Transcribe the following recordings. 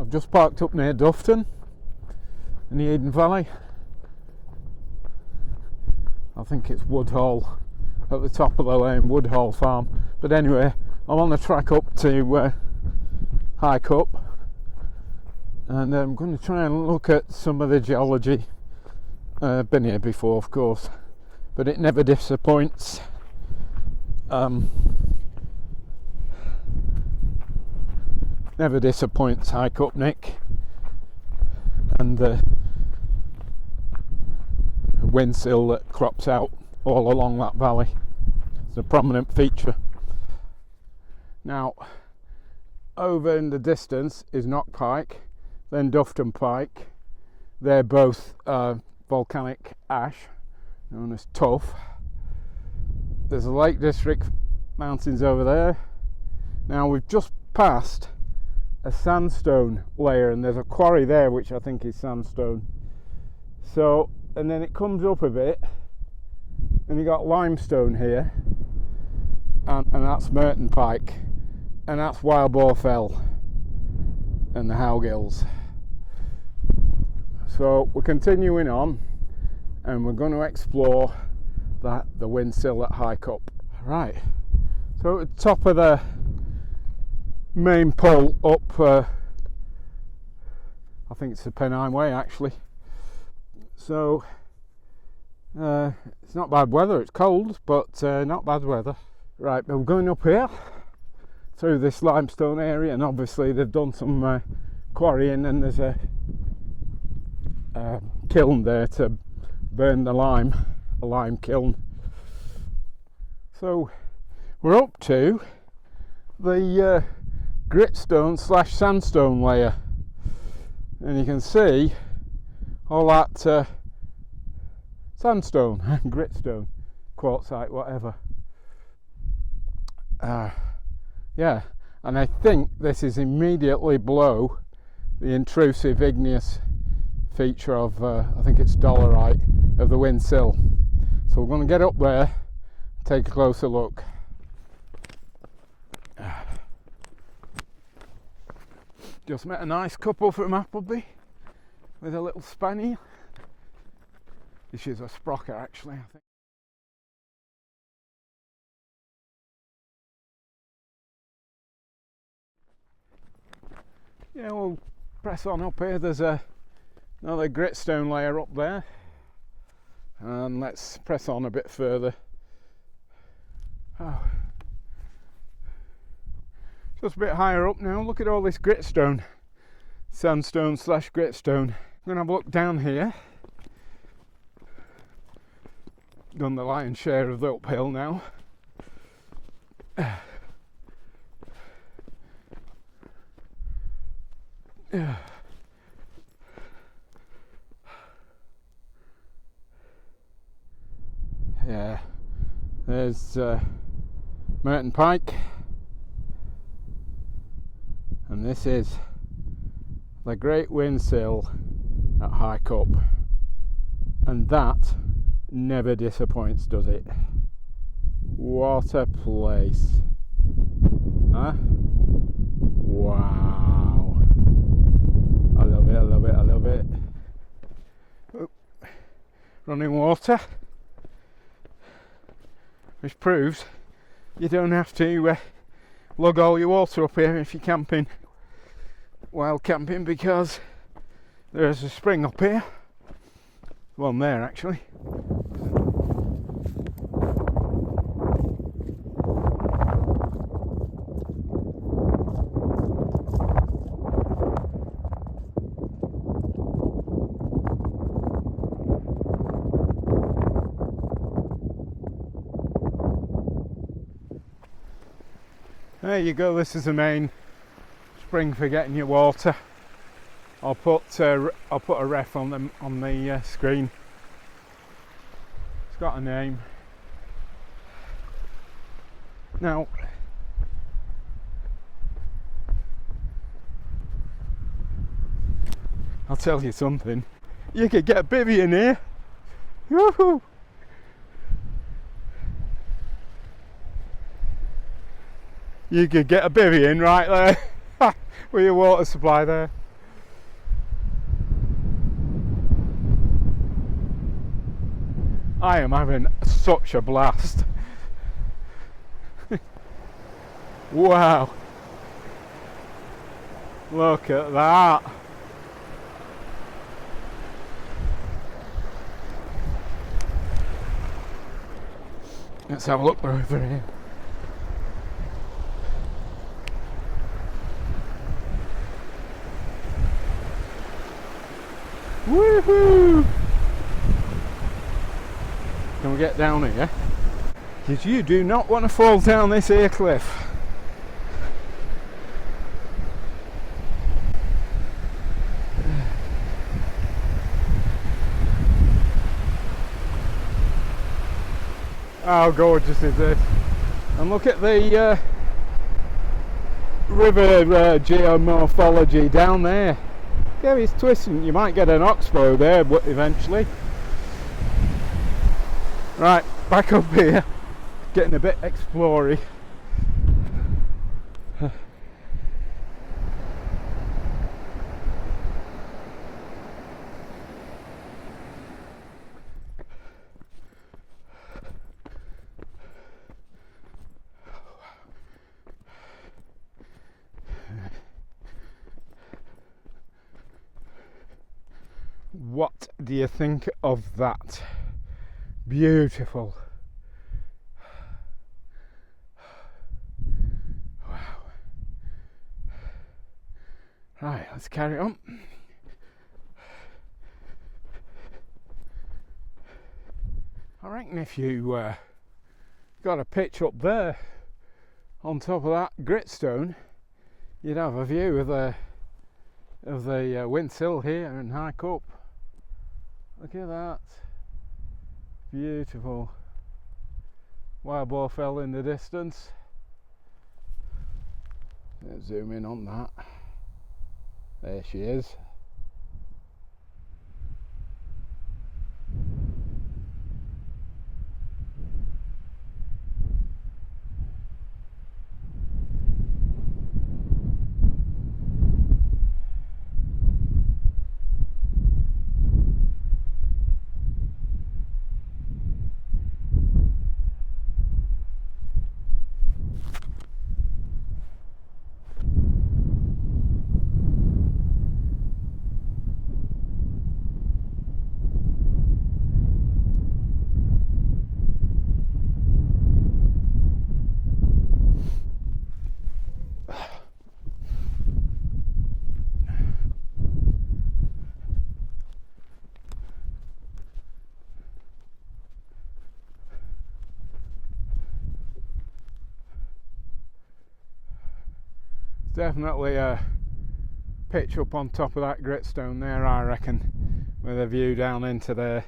I've just parked up near Dufton in the Eden Valley. I think it's Woodhall at the top of the lane, Woodhall Farm. But anyway, I'm on the track up to High Cup, and I'm going to try and look at some of the geology. Been here before, of course, but it never disappoints. Never disappoints, High Cup, Nick. And the windsill that crops out all along that valley. It's a prominent feature. Now, over in the distance is Knock Pike, then Dufton Pike. They're both volcanic ash, known as tuff. There's the Lake District mountains over there. Now we've just passed a sandstone layer, and there's a quarry there which I think is sandstone. So, and then it comes up a bit and you got limestone here, and that's Merton Pike, and that's Wild Boar Fell and the Howgills. So we're continuing on, and we're going to explore the windsill at High Cup. Right, so at the top of the main pull up, I think it's the Pennine Way actually. So it's not bad weather. It's cold, but not bad weather. Right, but we're going up here through this limestone area, and obviously they've done some quarrying, and there's a kiln there to burn the lime, a lime kiln. So we're up to the gritstone / sandstone layer, and you can see all that sandstone, gritstone, quartzite, whatever. Yeah, and I think this is immediately below the intrusive igneous feature of, I think it's dolerite, of the windsill. So we're going to get up there and take a closer look. Just met a nice couple from Appleby with a little spaniel. This is a sprocker actually, I think. Yeah, we'll press on up here. There's another gritstone layer up there, and let's press on a bit further. Oh. Just a bit higher up now. Look at all this gritstone, sandstone / gritstone. I'm going to have a look down here. Done the lion's share of the uphill now. Yeah, there's Merton Pike, and this is the Great Windsill at High Cup, and that never disappoints, does it? What a place, huh? Wow, I love it, I love it, I love it. Oh, running water, which proves you don't have to lug all your water up here if you're camping, wild camping, because there's a spring up here, one there actually. There you go, this is the main spring for getting your water. I'll put a ref on the screen. It's got a name. Now, I'll tell you something. You could get a bivvy in here. Woohoo! You could get a bivvy in right there with your water supply there. I am having such a blast. Wow, look at that. Let's have a look over here. Woohoo! Can we get down here? Because you do not want to fall down this here cliff. How gorgeous is this? And look at the river geomorphology down there. Yeah, it's twisting. You might get an oxbow there eventually. Right, back up here. Getting a bit explory. What do you think of that? Beautiful. Wow. Right, let's carry on. I reckon if you got a pitch up there on top of that gritstone, you'd have a view of the windsill here and hike up. Look at that. Beautiful. Wild boar fell in the distance. Let's zoom in on that. There she is. Definitely a pitch up on top of that gritstone there, I reckon, with a view down into there.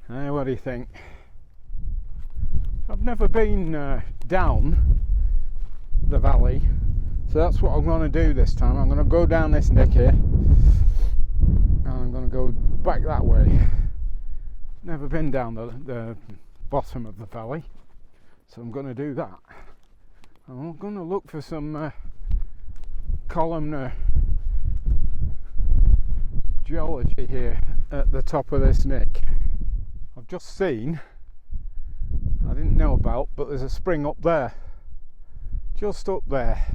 What do you think? I've never been down the valley, so that's what I'm going to do this time. I'm going to go down this nick here and I'm going to go back that way. Never been down the bottom of the valley, so I'm going to do that. I'm going to look for some columnar geology here at the top of this nick. I've just seen, I didn't know about, but there's a spring up there, just up there.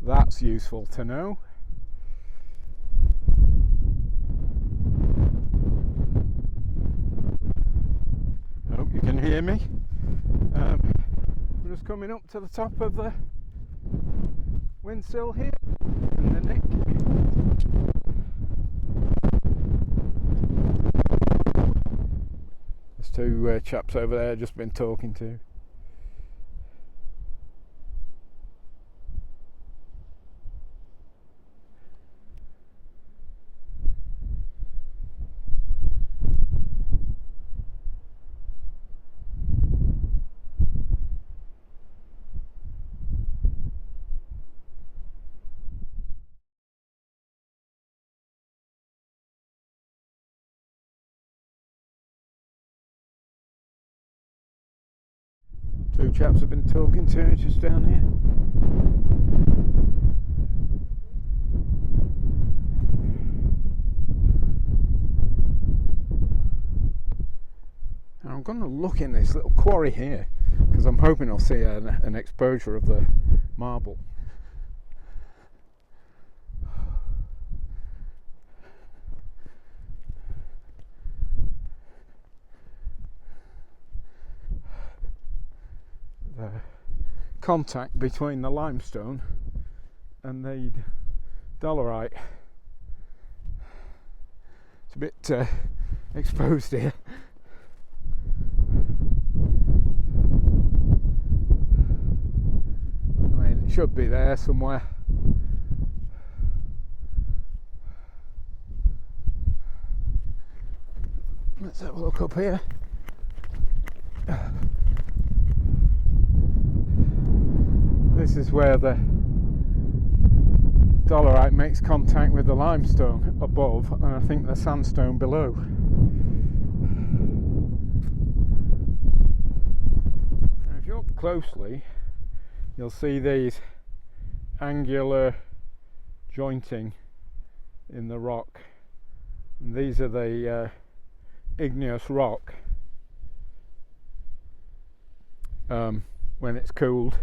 That's useful to know. I hope you can hear me. We're just coming up to the top of the windsill here in the nick. There's two chaps over there I've just been talking to. Two chaps I've been talking to just down here. going to look in this little quarry here because I'm hoping I'll see an exposure of the marble. The contact between the limestone and the dolerite. It's a bit exposed here. I mean, it should be there somewhere. Let's have a look up here. This is where the dolerite makes contact with the limestone above, and I think the sandstone below. Now, if you look closely, you'll see these angular jointing in the rock, and these are the igneous rock when it's cooled.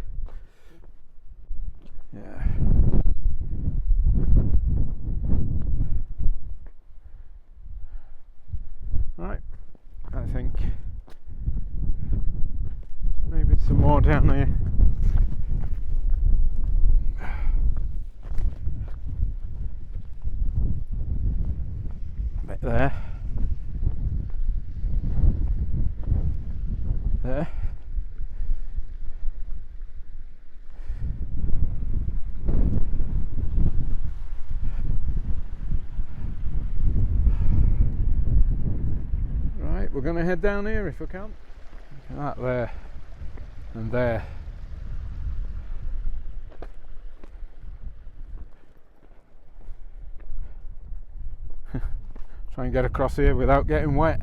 Yeah. Right, I think maybe some more down here. A bit there. There. Right, we're going to head down here if we can. Look at that there and there. Try and get across here without getting wet.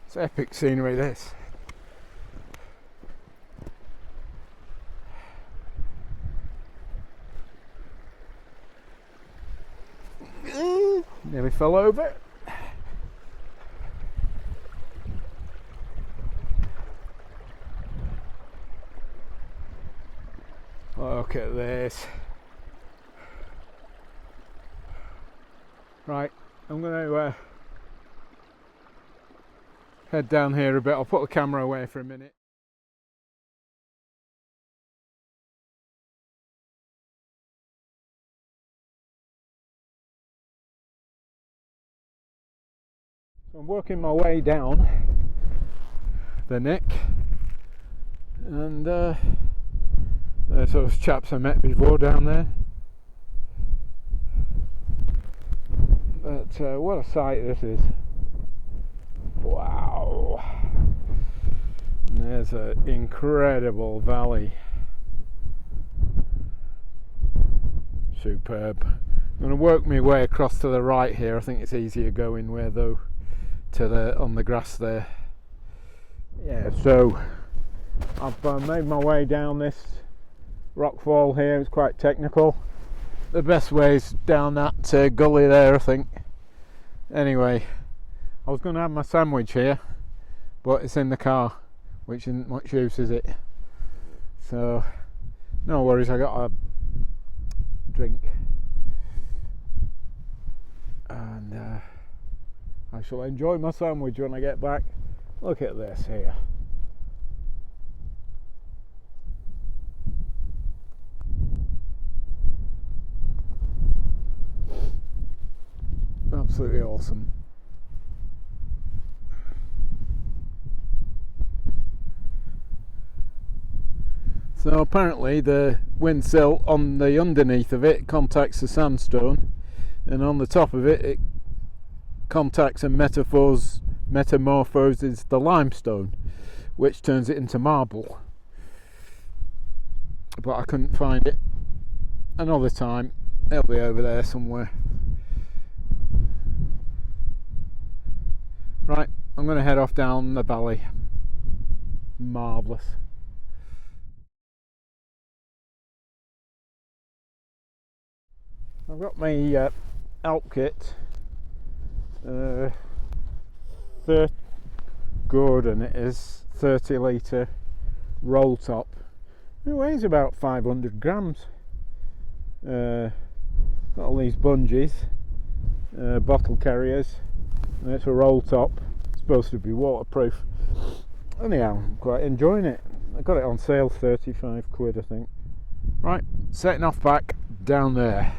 It's epic scenery, this. Nearly fell over. Look at this. Right, I'm going to head down here a bit. I'll put the camera away for a minute. So I'm working my way down the neck, and there's those chaps I met before down there. But what a sight this is. Wow. And there's an incredible valley. Superb. I'm going to work my way across to the right here. I think it's easier going where though to the on the grass there. Yeah, so I've made my way down this rockfall here. It's quite technical. The best way is down that gully there, I think. Anyway, I was going to have my sandwich here, but it's in the car, which isn't much use, is it? So, no worries, I got a drink. And I shall enjoy my sandwich when I get back. Look at this here. Absolutely awesome. So apparently the windsill on the underneath of it contacts the sandstone, and on the top of it it contacts and metamorphoses the limestone, which turns it into marble. But I couldn't find it. Another time, it'll be over there somewhere. Right, I'm going to head off down the valley. Marvellous. I've got my elk kit, Gordon it is, 30 litre roll top. It weighs about 500 grams. Got all these bungees, bottle carriers, and it's a roll top. It's supposed to be waterproof. Anyhow, I'm quite enjoying it. I got it on sale, 35 quid I think. Right, setting off back down there.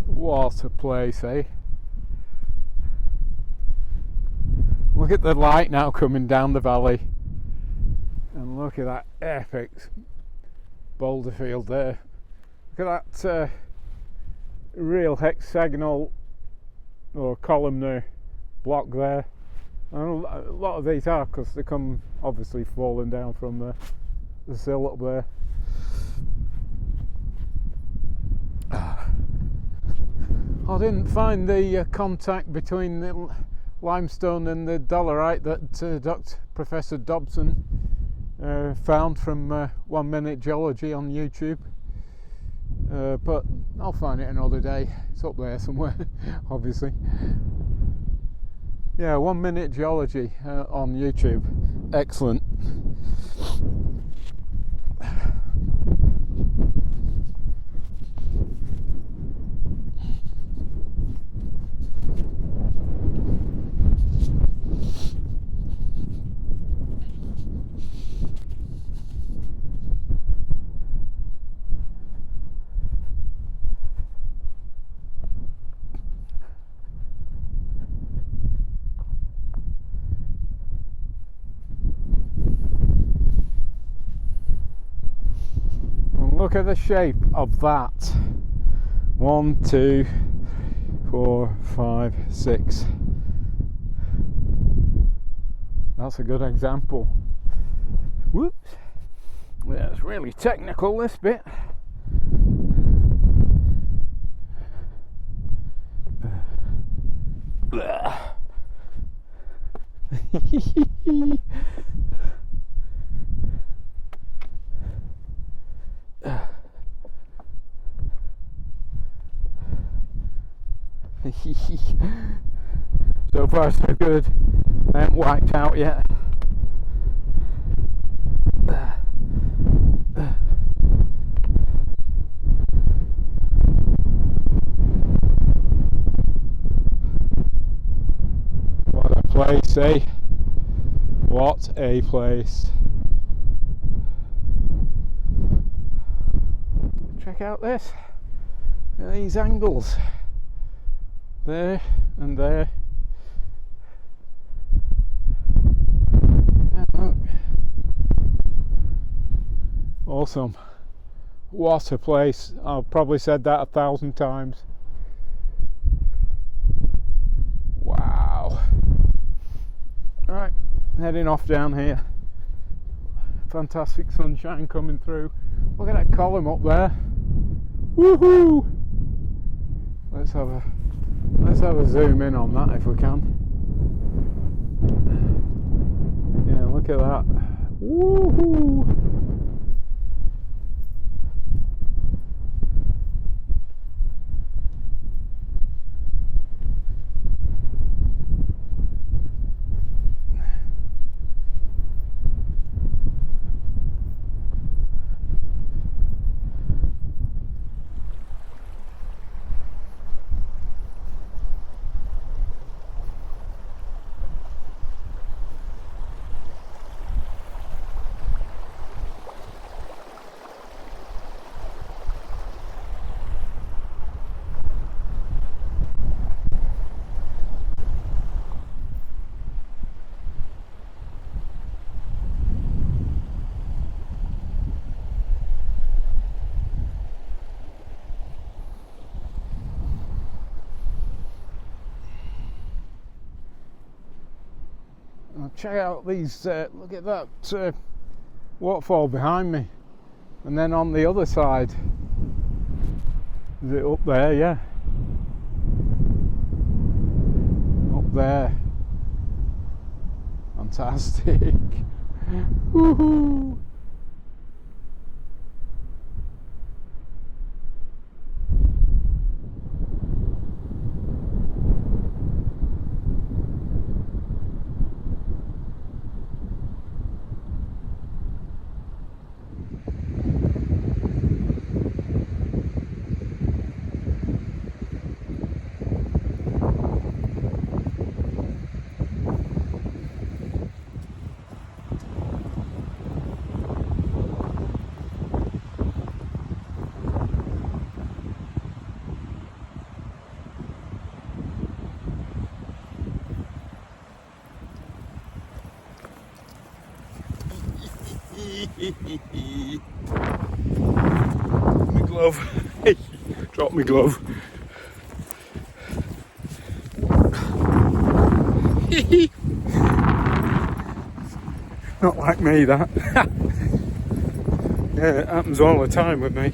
What a place, eh? Look at the light now coming down the valley, and look at that epic boulder field there. Look at that real hexagonal or columnar block there. And a lot of these are, because they come obviously falling down from the sill up there. I didn't find the contact between the limestone and the dolerite that Professor Dobson found from 1 Minute Geology on YouTube, but I'll find it another day. It's up there somewhere, obviously. Yeah, 1 Minute Geology on YouTube. Excellent. Look at the shape of that. 1, 2, 4, 5, 6. That's a good example. Whoops. Yeah, it's really technical, this bit. So far so good. I haven't wiped out yet. What a place, eh? What a place. Check out this. Look at these angles. There and there. Yeah, look. Awesome. What a place. I've probably said that 1,000 times. Wow. Right, heading off down here. Fantastic sunshine coming through. Look at that column up there. Woohoo! Let's have a zoom in on that if we can. Yeah, look at that. Woohoo! check out these, look at that waterfall behind me. And then on the other side, is it up there? Yeah. Up there. Fantastic. Woohoo! My glove. Drop my glove. Not like me, that. Yeah, it happens all the time with me.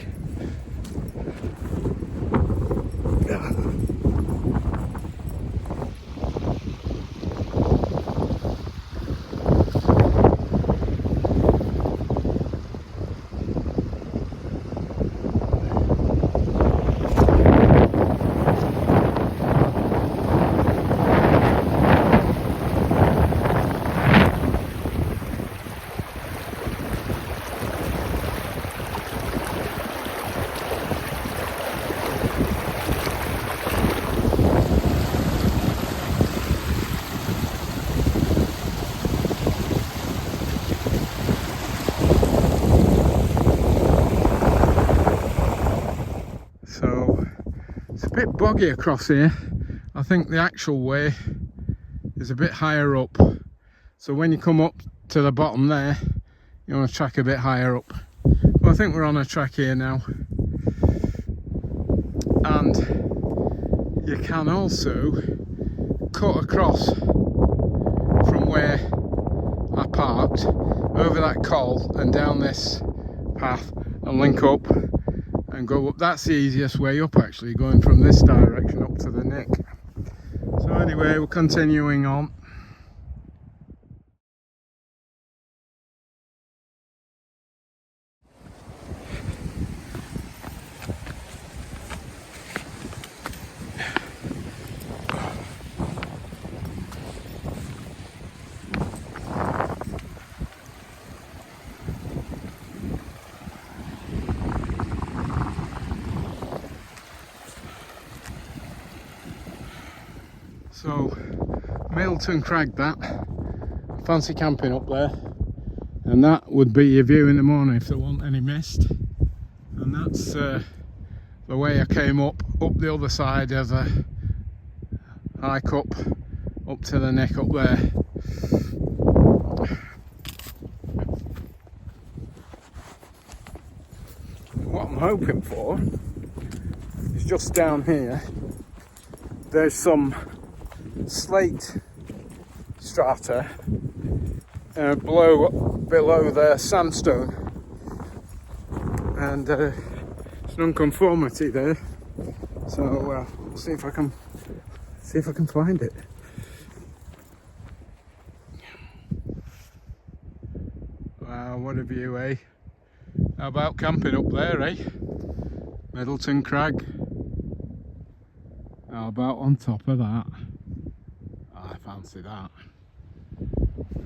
So it's a bit boggy across here. I think the actual way is a bit higher up. So when you come up to the bottom there, you want to track a bit higher up. Well, I think we're on a track here now. And you can also cut across from where I parked over that col and down this path and link up and go up. That's the easiest way up, actually, going from this direction up to the nick. So anyway, we're continuing on. So, Middleton Crag, that. Fancy camping up there. And that would be your view in the morning if there wasn't any mist. And that's the way I came up the other side of a hike up to the neck up there. What I'm hoping for is just down here, there's some slate strata below the sandstone, and it's an unconformity there. So we'll see if I can find it. Wow, what a view, eh? How about camping up there, eh? Middleton Crag. How about on top of that? I fancy that.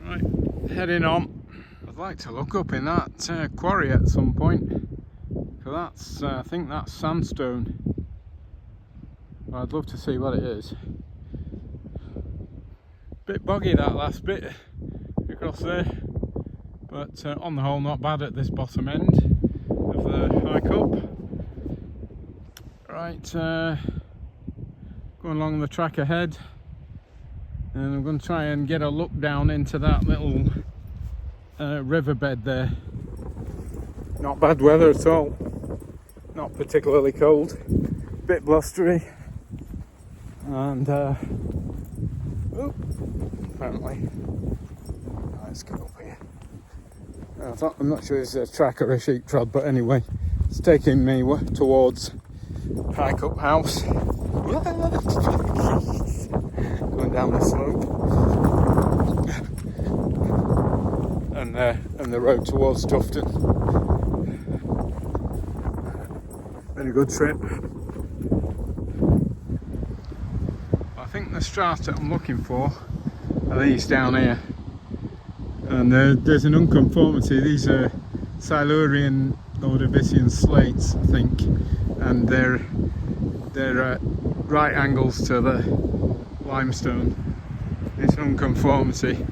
Right, heading on. I'd like to look up in that quarry at some point, because that's I think that's sandstone. I'd love to see what it is. Bit boggy that last bit across there, but on the whole not bad at this bottom end of the hike up. Right, going along the track ahead, and I'm going to try and get a look down into that little riverbed there. Not bad weather at all, not particularly cold, bit blustery, and apparently Let's get up here. I'm not sure it's a track or a sheep trod, but anyway, it's taking me towards High Cup House. Going down the slope. And the road towards Tufton. Been a good trip. I think the strata I'm looking for are these down here. And there's an unconformity. These are Silurian Ordovician slates, I think, and they're right angles to the limestone. It's an unconformity.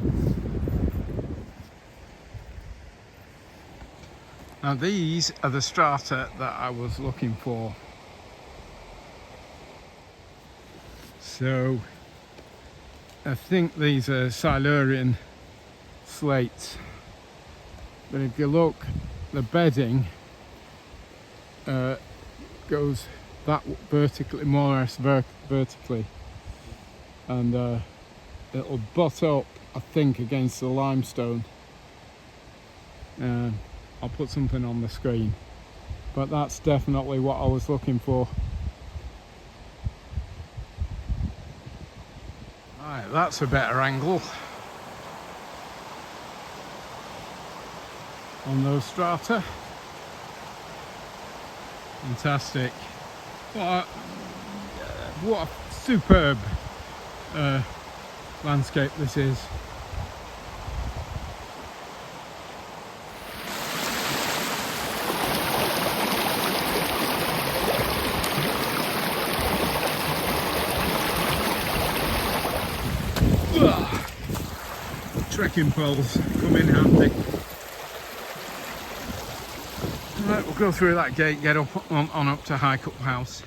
Now these are the strata that I was looking for. So I think these are Silurian slates, but if you look, the bedding goes that vertically, more or less vertically, and it'll butt up, I think, against the limestone. I'll put something on the screen, but that's definitely what I was looking for. Right, that's a better angle on those strata. Fantastic. What a superb landscape this is. Trekking poles come in handy. Right, we'll go through that gate, get up on up to High Cup House.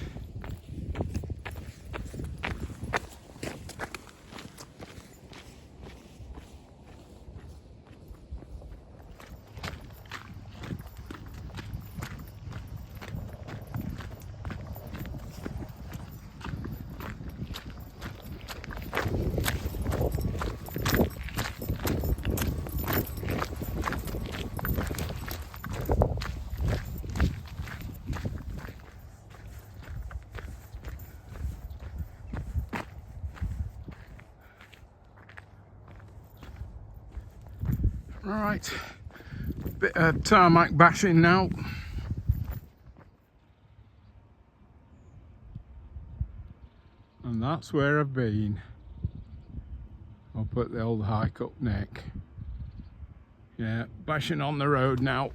Right, bit of tarmac bashing now. And that's where I've been. Up at the old High Cup neck. Yeah, bashing on the road now.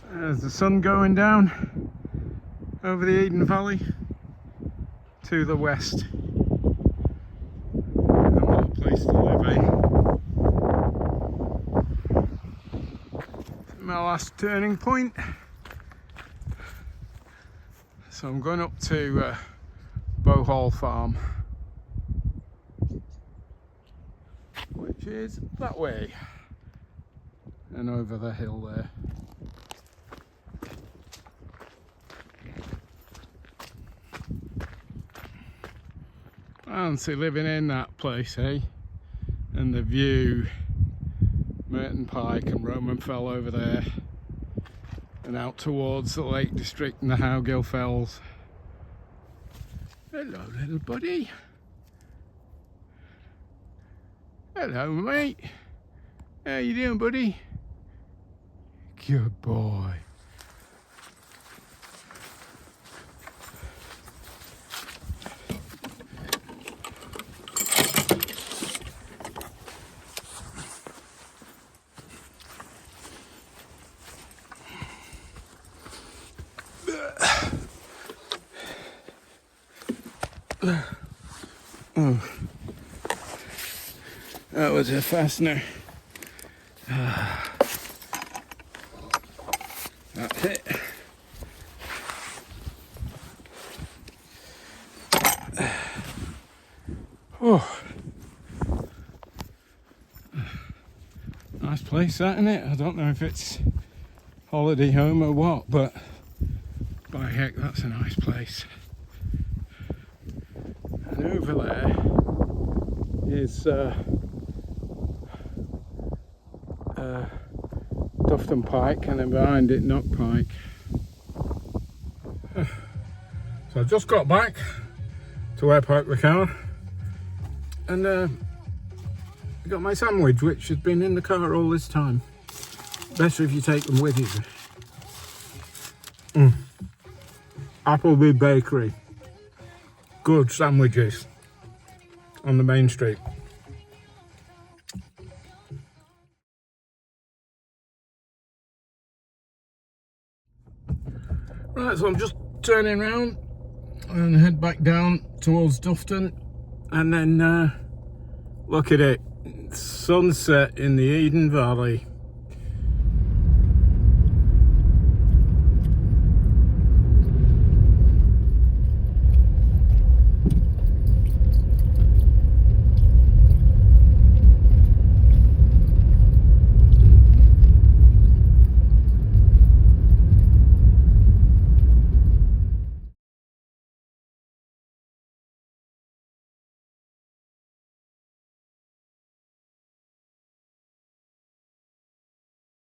There's the sun going down over the Eden Valley to the west. And what a place to live, eh? My last turning point. So I'm going up to Bowhall Farm, which is that way and over the hill there. Fancy living in that place, eh? And the view, Merton Pike and Roman Fell over there, and out towards the Lake District and the Howgill Fells. Hello, little buddy. Hello, mate. How you doing, buddy? Good boy. Oh, that was a fastener. That's it. Oh, nice place, that, isn't it? I don't know if it's holiday home or what, but by heck, that's a nice place. And over there is Dufton Pike, and then behind it Knock Pike. So I just got back to where I parked the car, and I got my sandwich, which has been in the car all this time. Better if you take them with you. Appleby Bakery. Good sandwiches on the main street. Right, so I'm just turning around and head back down towards Dufton, and then look at it, sunset in the Eden Valley.